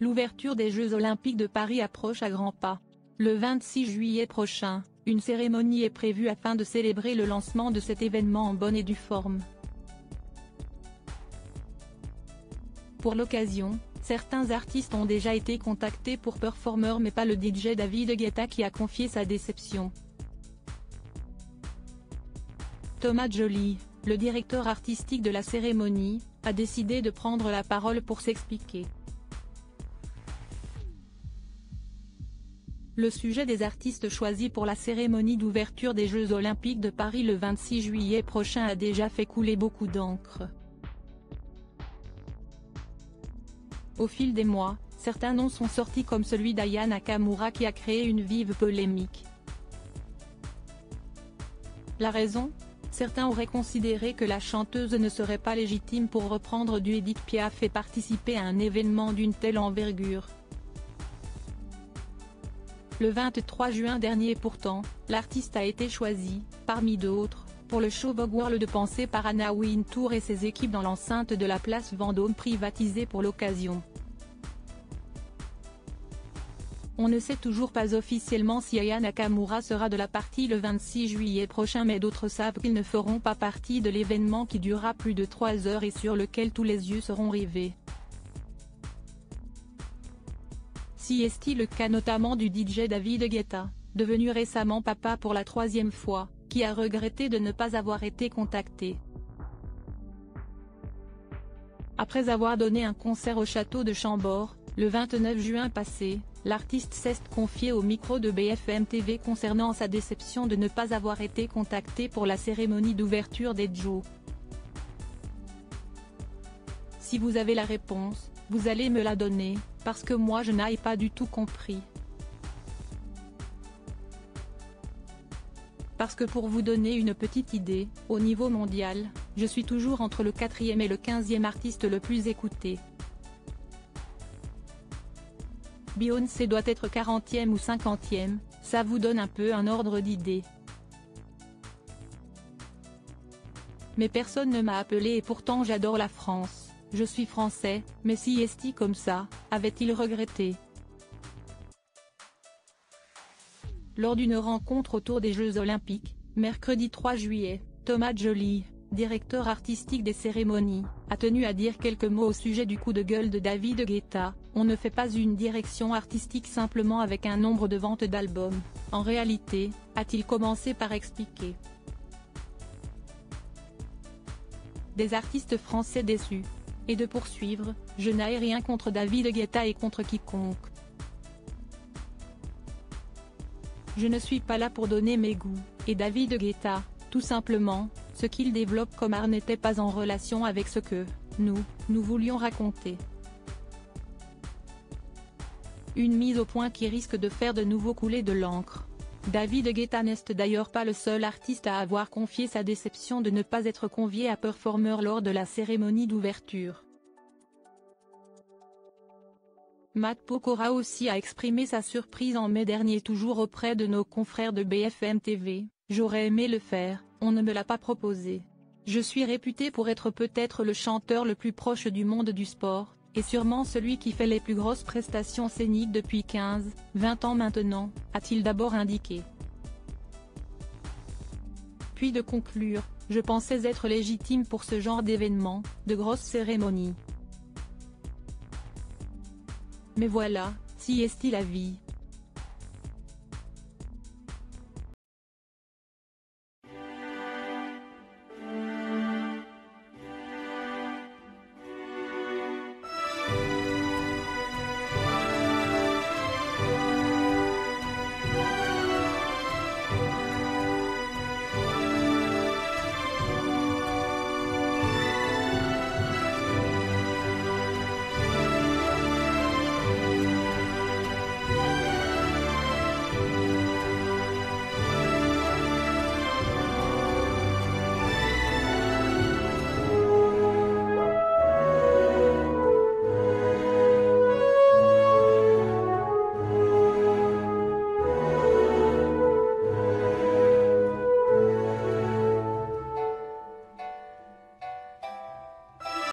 L'ouverture des Jeux Olympiques de Paris approche à grands pas. Le 26 juillet prochain, une cérémonie est prévue afin de célébrer le lancement de cet événement en bonne et due forme. Pour l'occasion, certains artistes ont déjà été contactés pour performeurs mais pas le DJ David Guetta qui a confié sa déception. Thomas Joly, le directeur artistique de la cérémonie, a décidé de prendre la parole pour s'expliquer. Le sujet des artistes choisis pour la cérémonie d'ouverture des Jeux Olympiques de Paris le 26 juillet prochain a déjà fait couler beaucoup d'encre. Au fil des mois, certains noms sont sortis comme celui d'Aya Nakamura qui a créé une vive polémique. La raison ? Certains auraient considéré que la chanteuse ne serait pas légitime pour reprendre du Édith Piaf et participer à un événement d'une telle envergure. Le 23 juin dernier pourtant, l'artiste a été choisi, parmi d'autres, pour le show Vogue World pensé par Anna Wintour et ses équipes dans l'enceinte de la place Vendôme privatisée pour l'occasion. On ne sait toujours pas officiellement si Aya Nakamura sera de la partie le 26 juillet prochain mais d'autres savent qu'ils ne feront pas partie de l'événement qui durera plus de 3 heures et sur lequel tous les yeux seront rivés. Si est-il le cas notamment du DJ David Guetta, devenu récemment papa pour la 3e fois, qui a regretté de ne pas avoir été contacté. Après avoir donné un concert au château de Chambord, le 29 juin passé, l'artiste s'est confié au micro de BFM TV concernant sa déception de ne pas avoir été contacté pour la cérémonie d'ouverture des Jeux. Si vous avez la réponse, vous allez me la donner, parce que moi je n'ai pas du tout compris. Parce que pour vous donner une petite idée, au niveau mondial, je suis toujours entre le 4e et le 15e artiste le plus écouté. Beyoncé doit être 40e ou 50e, ça vous donne un peu un ordre d'idée. Mais personne ne m'a appelé et pourtant j'adore la France. Je suis français, mais si est-il comme ça, avait-il regretté? Lors d'une rencontre autour des Jeux Olympiques, mercredi 3 juillet, Thomas Joly, directeur artistique des cérémonies, a tenu à dire quelques mots au sujet du coup de gueule de David Guetta. On ne fait pas une direction artistique simplement avec un nombre de ventes d'albums, en réalité, a-t-il commencé par expliquer. Des artistes français déçus. Et de poursuivre, je n'ai rien contre David Guetta et contre quiconque. Je ne suis pas là pour donner mes goûts, et David Guetta, tout simplement, ce qu'il développe comme art n'était pas en relation avec ce que, nous voulions raconter. Une mise au point qui risque de faire de nouveau couler de l'encre. David Guetta n'est d'ailleurs pas le seul artiste à avoir confié sa déception de ne pas être convié à performeur lors de la cérémonie d'ouverture. Matt Pokora aussi a exprimé sa surprise en mai dernier toujours auprès de nos confrères de BFM TV. J'aurais aimé le faire, on ne me l'a pas proposé. Je suis réputé pour être peut-être le chanteur le plus proche du monde du sport, et sûrement celui qui fait les plus grosses prestations scéniques depuis 15-20 ans maintenant, a-t-il d'abord indiqué. Puis de conclure, je pensais être légitime pour ce genre d'événement, de grosses cérémonies. Mais voilà, si est-il la vie.